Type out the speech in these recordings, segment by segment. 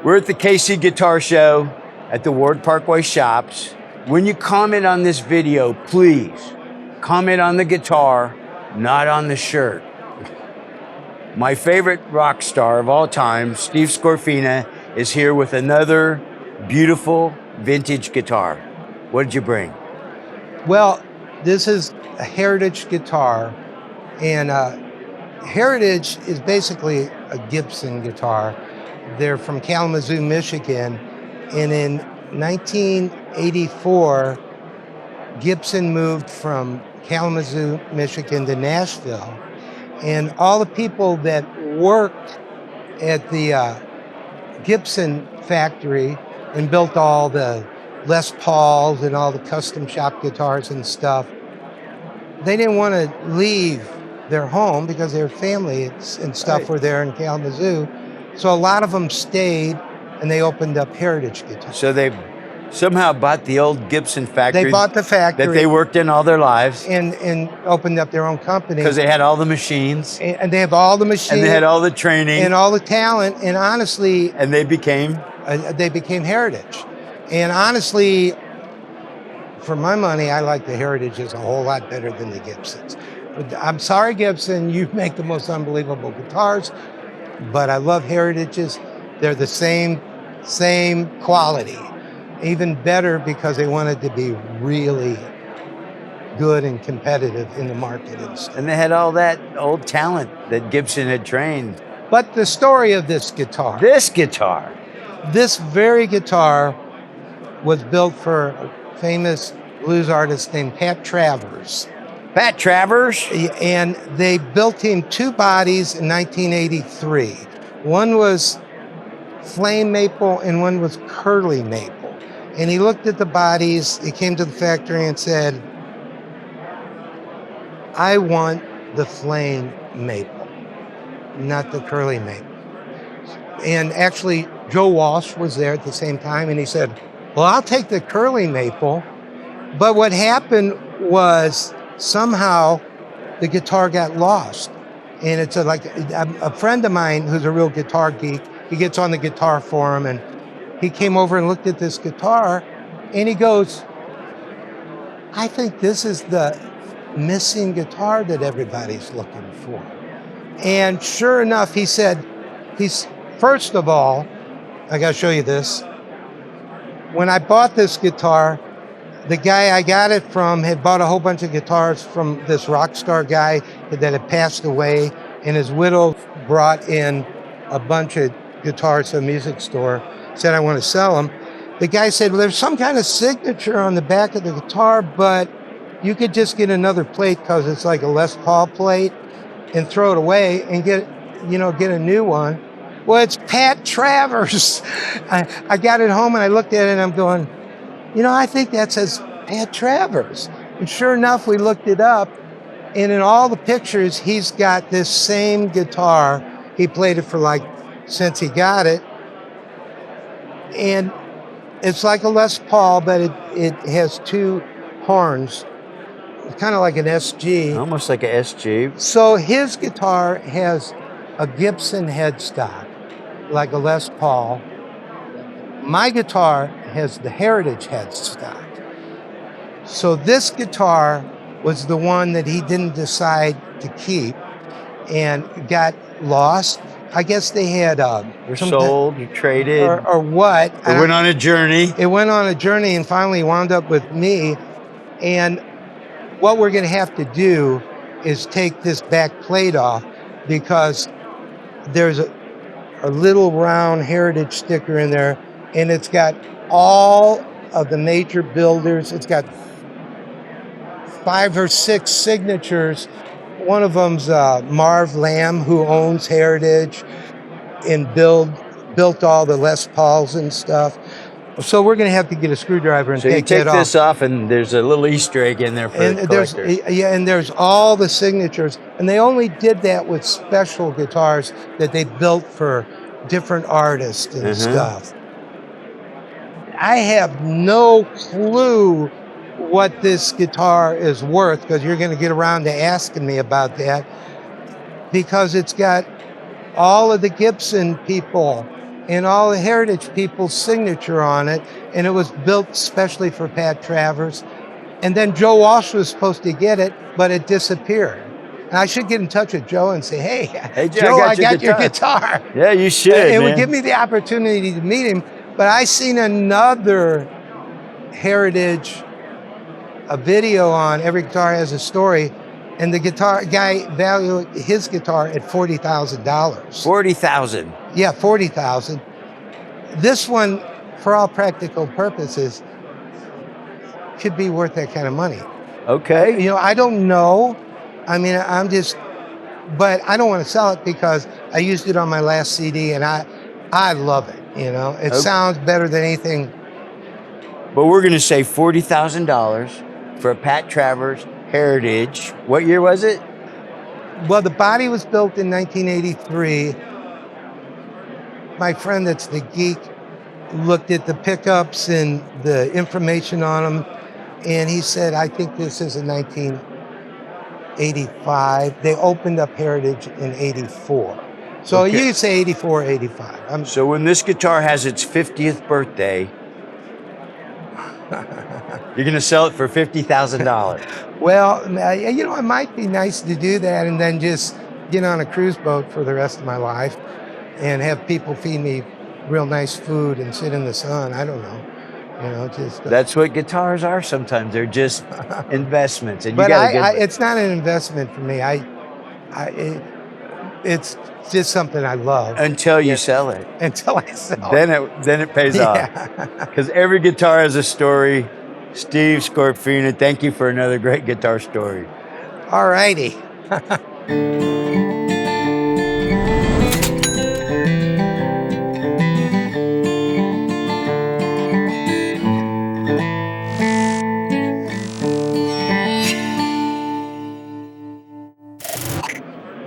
We're at the KC Guitar Show at the Ward Parkway Shops. When you comment on this video, please comment on the guitar, not on the shirt. My favorite rock star of all time, Steve Scorfina, is here with another beautiful vintage guitar. What did you bring? Well, this is a heritage guitar, and heritage is basically a Gibson guitar. They're from Kalamazoo, Michigan, and in 1984, Gibson moved from Kalamazoo, Michigan to Nashville, and all the people that worked at the Gibson factory and built all the Les Pauls and all the custom shop guitars and stuff, they didn't want to leave their home because their family and stuff were there in Kalamazoo. So a lot of them stayed and they opened up heritage guitars. So they somehow bought the old Gibson factory. They bought the factory that they worked in all their lives. And opened up their own company. Because they had all the machines. And they have all the machines. And they had all the training. And all the talent. And honestly. And they became heritage. And honestly, for my money, I like the Heritages a whole lot better than the Gibsons. I'm sorry, Gibson, you make the most unbelievable guitars, but I love Heritages. They're the same quality. Even better because they wanted to be really good and competitive in the market and stuff. And they had all that old talent that Gibson had trained. But the story of this guitar. This very guitar was built for a famous blues artist named Pat Travers. Pat Travers? And they built him two bodies in 1983. One was flame maple and one was curly maple. And he looked at the bodies, he came to the factory and said, I want the flame maple, not the curly maple. And actually, Joe Walsh was there at the same time, and he said, well, I'll take the curly maple. But what happened was somehow the guitar got lost. And it's like a friend of mine who's a real guitar geek, he gets on the guitar forum, and he came over and looked at this guitar, and he goes, I think this is the missing guitar that everybody's looking for. And sure enough, he said, first of all, I gotta show you this. When I bought this guitar, the guy I got it from had bought a whole bunch of guitars from this rock star guy that had passed away, and his widow brought in a bunch of guitars to a music store, said, I want to sell them. The guy said, well, there's some kind of signature on the back of the guitar, but you could just get another plate because it's like a Les Paul plate and throw it away and get a new one. Well, it's Pat Travers. I got it home and I looked at it and I'm going, I think that says Pat Travers. And sure enough, we looked it up, and in all the pictures, he's got this same guitar. He played it for since he got it. And it's like a Les Paul, but it has two horns. It's kind of like an SG. Almost like an SG. So his guitar has a Gibson headstock, like a Les Paul. My guitar has the Heritage headstock. So this guitar was the one that he didn't decide to keep and got lost. I guess they had sold, you traded, or what? It went on a journey. It went on a journey and finally wound up with me. And what we're going to have to do is take this back plate off because there's a little round Heritage sticker in there, and it's got all of the major builders. It's got 5 or 6 signatures. One of them's Marv Lamb, who owns Heritage and built all the Les Pauls and stuff. So we're going to have to get a screwdriver and take it off. So you take this off, and there's a little Easter egg in there for collectors. And there's all the signatures. And they only did that with special guitars that they built for different artists and stuff. I have no clue what this guitar is worth, because you're going to get around to asking me about that, because it's got all of the Gibson people and all the Heritage people's signature on it, and it was built specially for Pat Travers. And then Joe Walsh was supposed to get it, but it disappeared. And I should get in touch with Joe and say, hey, Joe, I got your guitar. Yeah, you should, It man. would give me the opportunity to meet him. But I seen another Heritage, a video on Every Guitar Has a Story, and the guitar guy valued his guitar at $40,000. $40,000. Yeah, $40,000. This one, for all practical purposes, could be worth that kind of money. Okay. You know, I don't know. I mean, but I don't want to sell it because I used it on my last CD, and I love it. You know, it sounds better than anything. But we're going to say $40,000 for a Pat Travers Heritage. What year was it? Well, the body was built in 1983. My friend that's the geek looked at the pickups and the information on them, and he said, I think this is a 1985. They opened up Heritage in 84. So you could say 84, 85. So when this guitar has its 50th birthday, you're going to sell it for $50,000. Well, you know, it might be nice to do that and then just get on a cruise boat for the rest of my life and have people feed me real nice food and sit in the sun. I don't know. You know, just that's what guitars are sometimes. They're just investments. And but it's not an investment for me. It's just something I love. Until you sell it. Until I sell it. Then it pays off. Because every guitar has a story. Steve Scorfina, thank you for another great guitar story. All righty.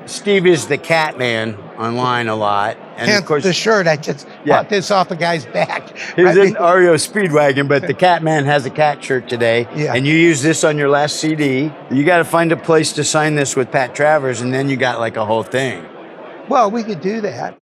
Steve is the cat man online a lot. And of course, the shirt, I just bought this off a guy's back. He's in REO Speedwagon, but the cat man has a cat shirt today. Yeah. And you use this on your last CD. You got to find a place to sign this with Pat Travers, and then you got like a whole thing. Well, we could do that.